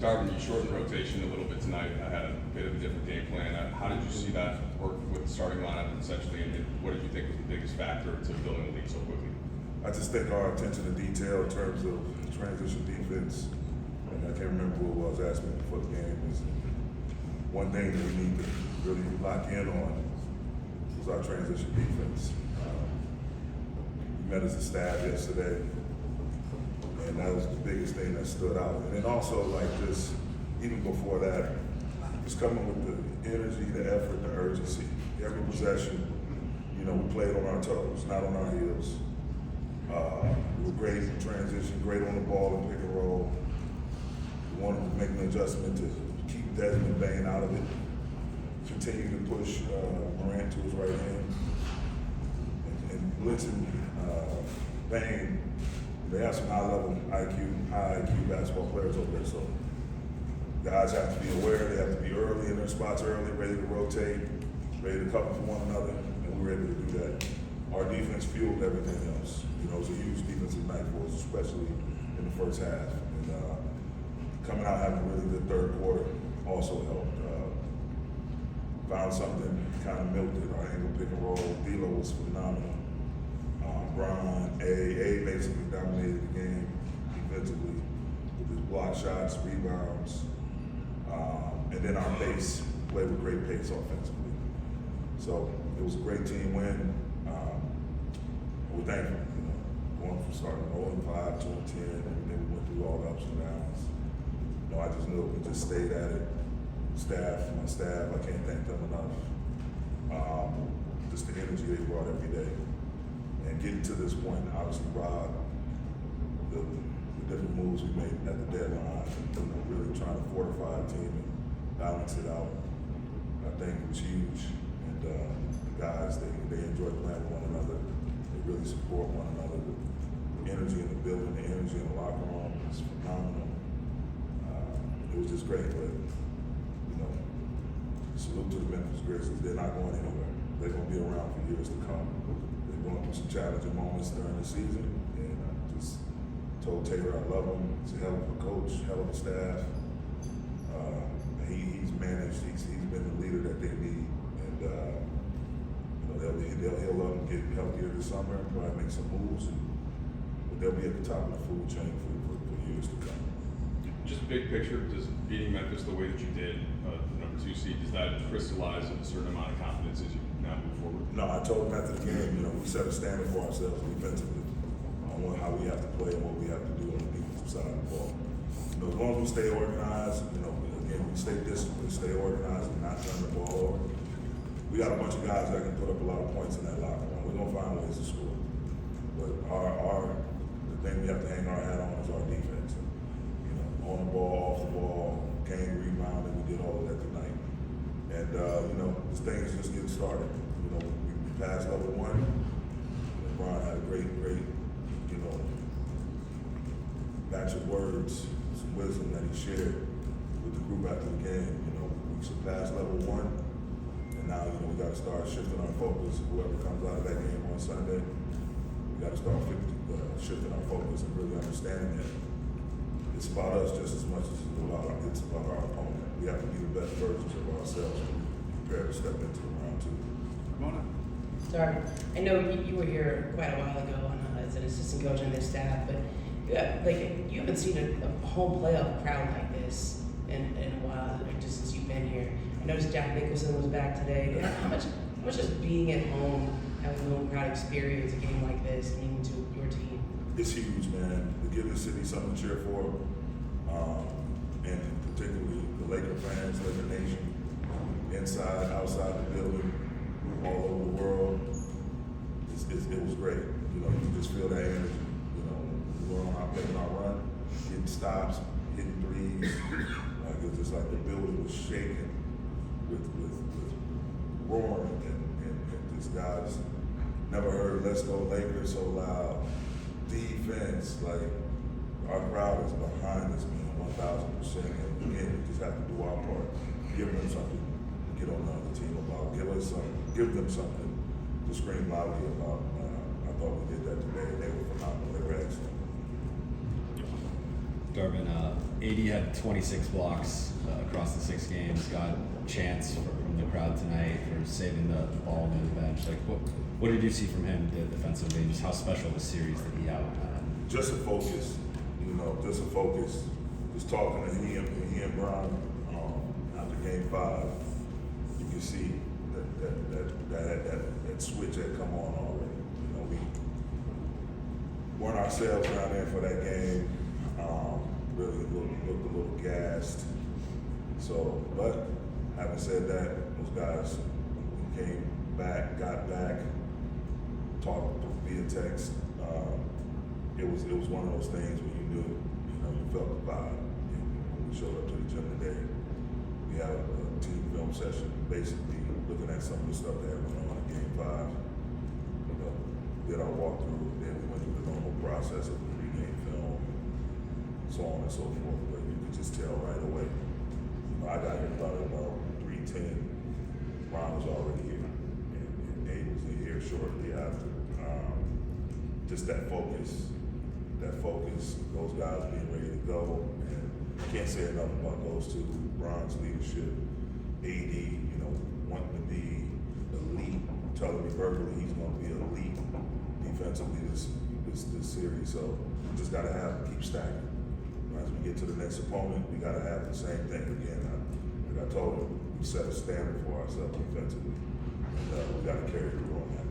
Darvin, you shortened rotation a little bit tonight. I had a bit of a different game plan. How did you see that work with the starting lineup essentially, and what did you think was the biggest factor to building the lead so quickly? I just think our attention to detail in terms of transition defense, and I can't remember who it was asking me before the game, is one thing that we need to really lock in on was our transition defense. We met as a staff yesterday, and that was the biggest thing that stood out. And then also, like, just even before that, just coming with the energy, the effort, the urgency. Every possession, you know, we played on our toes, not on our heels. We were great in transition, great on the ball and pick and roll. We wanted to make an adjustment to keep Desmond Bain out of it, continue to push Morant to his right hand, and blitzing Bain. They have some high IQ basketball players over there, so guys have to be aware, they have to be early in their spots early, ready to rotate, ready to cover for one another, and we were able to do that. Our defense fueled everything else. You know, it was a huge defensive night for us, especially in the first half. And coming out having a really good third quarter also helped. Found something, kind of milked it. Our angle pick and roll, D'Lo was phenomenal. Brian, A basically dominated the game defensively with his block shots, rebounds, and then our pace, played with great pace offensively. So it was a great team win. We're thankful, you know, going from starting 0-5, 2-10, and then we went through all the ups and downs. You know, I just knew if we just stayed at it. My staff, I can't thank them enough. Just the energy they brought every day. And getting to this point, obviously, Rob, the different moves we made at the deadline, you know, really trying to fortify our team and balance it out, I think it was huge. And the guys, they enjoy playing with one another. They really support one another. The energy in the building, the energy in the locker room is phenomenal. It was just great, but, you know, salute to the Memphis Grizzlies. They're not going anywhere. They're going to be around for years to come. They're going through some challenging moments during the season, and I just told Taylor I love him. He's a hell of a coach, hell of a staff. He's managed. He's been the leader that they need, and you know he'll let them get healthier this summer and probably make some moves, but they'll be at the top of the food chain for years to come. Just big picture, does beating Memphis the way that you did, the number 2 seed, does that crystallize a certain amount of confidence as you now move forward? No, I told them after the game, you know, we set a standard for ourselves defensively on how we have to play and what we have to do on the defensive side of the ball. You know, as long as we stay organized, you know, again, we stay disciplined, stay organized, and not turn the ball over. We got a bunch of guys that can put up a lot of points in that locker room. We're gonna find ways to score. But the thing we have to hang our hat on is our defense. You know, on the ball, off the ball, game rebounding, we did all of that tonight. And you know, this thing is just getting started. You know, we passed level 1. Brian had a great, you know, batch of words, some wisdom that he shared with the group after the game. You know, we surpassed level 1, and now, you know, we got to start shifting our focus. Whoever comes out of that game on Sunday, we got to start shifting our focus and really understanding that it's about us just as much as it's about our opponent. We have to be the best versions of ourselves and be prepared to step into round 2. Come on up. Darvin, I know you were here quite a while ago as an assistant coach on this staff, but like you haven't seen a home playoff crowd like this in a while, like, just since you've been here. I noticed Jack Nicholson was back today. How much does being at home, having a home crowd experience a game like this mean to your team? It's huge, man. To give the city something to cheer for, and particularly the Laker fans, Laker Nation, inside, outside the building, all over the world. It was great. You know, you can just feel that energy. You know, we were making our run, hitting stops, hitting threes. Like it's just like the building was shaking with roaring, and these guys never heard "Let's Go Lakers" so loud. Defense, like our crowd is behind us, man, 1,000%. And again, we just have to do our part, give them something to get on the other team about, give them something to scream loudly about. I thought we did that today. They were phenomenal. They were excellent. Darvin, AD had 26 blocks across the 6 games. Got a chance from the crowd tonight for saving the ball near the bench. Like, what did you see from him defensively? Just how special of a series did he have? Just a focus, just a focus. Just talking to he and Brian after Game 5, you can see that switch had come on already. We weren't ourselves down there for that game. Really looked a little gassed. So, but having said that, those guys came back, got back, talked via text. It was one of those things when you knew, you felt the vibe. When we showed up to the gym today, we had a team film session, basically looking at some of the stuff that went on in Game 5. Did our walkthrough, then we went through the normal process of the pregame film, so on and so forth. But you could just tell right away. I got here probably about 3:10. Ron was already here, and Abe was here shortly after. Just that focus, those guys being ready to go, and I can't say enough about those two. Ron's leadership, AD, wanting to be elite, telling me verbally he's going to be elite defensively this series. So we just got to keep stacking. As we get to the next opponent, we got to have the same thing again. Like I told him, we set a standard for ourselves defensively, and we got to carry through on that.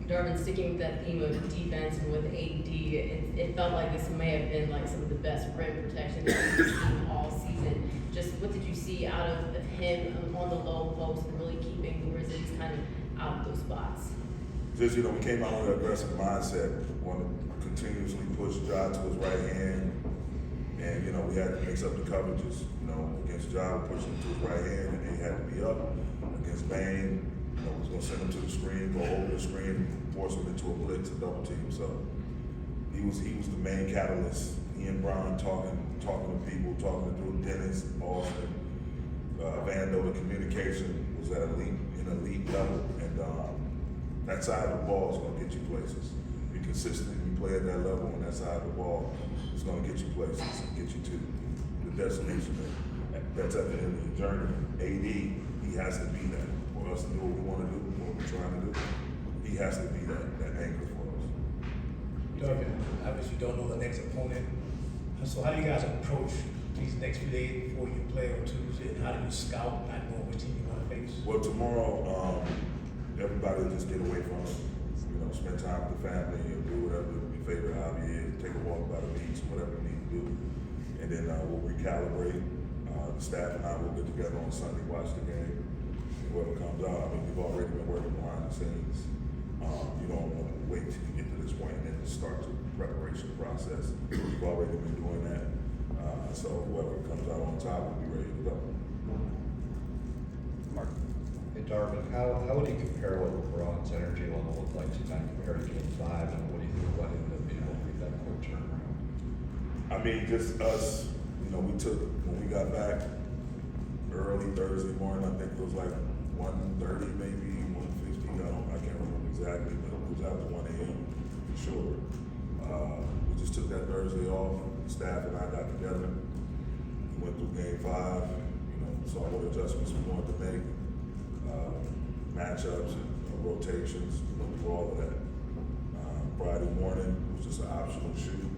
Darvin, sticking with that theme of defense and with AD, it felt like this may have been like some of the best rim protection that we've seen all season. Just what did you see out of him on the low post and really keeping the Grizzlies kind of out of those spots? Just, we came out with an aggressive mindset, want to continuously push Ja to his right hand, and, we had to mix up the coverages. Against Ja, we pushed him to his right hand, and he had to be up. Against Bane, we was going to send him to the screen, go over the screen, force him into a blitz, a double team. So he was the main catalyst. He and Brian talking to people, talking to Dennis, Austin, Vando. The communication was at an elite level, and that side of the ball is going to get you places. Be consistent, you play at that level, and that side of the ball is going to get you places and get you to the destination that's at the end of the journey. AD, he has to be that for us to do what we want to do, what we're trying to do. He has to be that anchor for us. Darvin, obviously you don't know the next opponent. So how do you guys approach these next few days before you play on Tuesday? And how do you scout, not knowing what team you want to face? Well, tomorrow, everybody will just get away from it. Spend time with the family and do whatever your favorite hobby is. Take a walk by the beach, whatever you need to do. And then we'll recalibrate. The staff and I will get together on Sunday, watch the game. Whoever comes out, we've already been working behind the scenes. You don't want to wait till you get to this point and then start the preparation process. We've already been doing that. So whoever comes out on top will be ready to go. Mark. Hey Darvin, how would you compare what LeBron's energy level looked like tonight compared to Game 5, and what do you think about him being able to make that quick turnaround? Just us, we took, when we got back early Thursday morning, I think it was like 1:30, maybe 1:50, I can't remember exactly, but it was after 1 a.m. for sure. We just took that Thursday off, the staff and I got together, we went through Game 5, saw what adjustments we wanted to make, matchups and rotations, went through all of that. Friday morning was just an optional shoot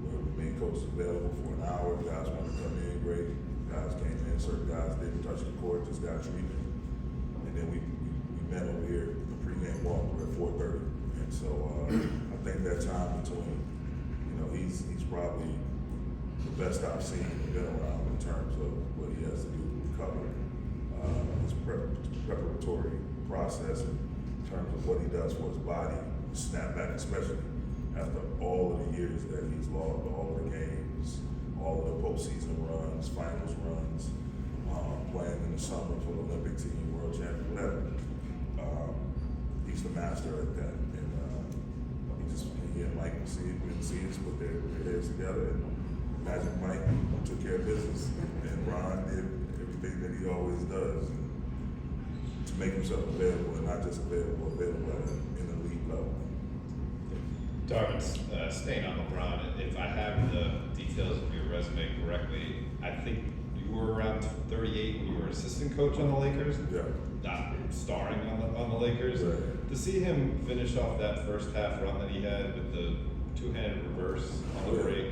where we made coaches available for an hour. Guys wanted to come in, great. Guys came in, certain guys didn't touch the court, just got treatment. And then we met over here, the pregame walkthrough at 4:30. And so I think that time between, he's probably the best I've seen and been around in terms of what he has to do to recover. His preparatory process in terms of what he does for his body, snap back, especially after all of the years that he's lost, all of the games, all of the postseason runs, finals runs, playing in the summer for the Olympic team, world champion, whatever. He's the master at that. And he and Mike will see us put their heads together. And Magic Mike took care of business. And Ron did everything that he always does to make himself available, and not just available at an elite level. Darvin, staying on LeBron, if I have the details of your resume correctly, I think you were around 38 when you were assistant coach on the Lakers, Yeah. not starring on the Lakers. Right. To see him finish off that first half run that he had with the two-handed reverse on the Yeah. break,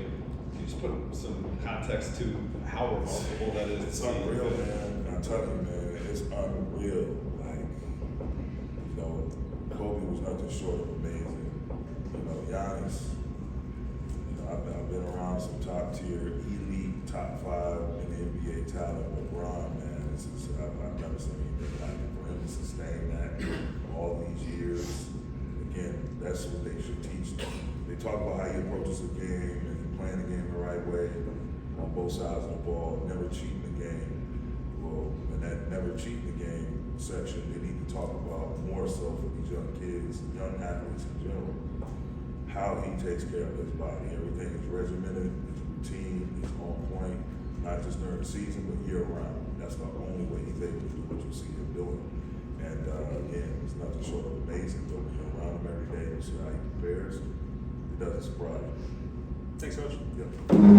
can you just put some context to how remarkable that is? It's to see him unreal, finish? man. I tell you, man, it's unreal. Like, you know, Kobe was nothing short of amazing. You know, Giannis, you know, I've been around some top tier, elite, top 5 in the NBA talent. LeBron, man, I've never seen anything like it. For him to sustain that all these years, again, that's what they should teach them. They talk about how he approaches the game and playing the game the right way on both sides of the ball, never cheating the game. Well, in that never cheating the game section, they need to talk about more so for these young kids, young athletes in general, how he takes care of his body. Everything is regimented, his routine, he's on point, not just during the season, but year round. That's the only way he's able to do what you see him doing. And again, it's nothing short of amazing, but when you're around him every day, you see how he prepares, it doesn't surprise you. Thanks, Coach. Yep.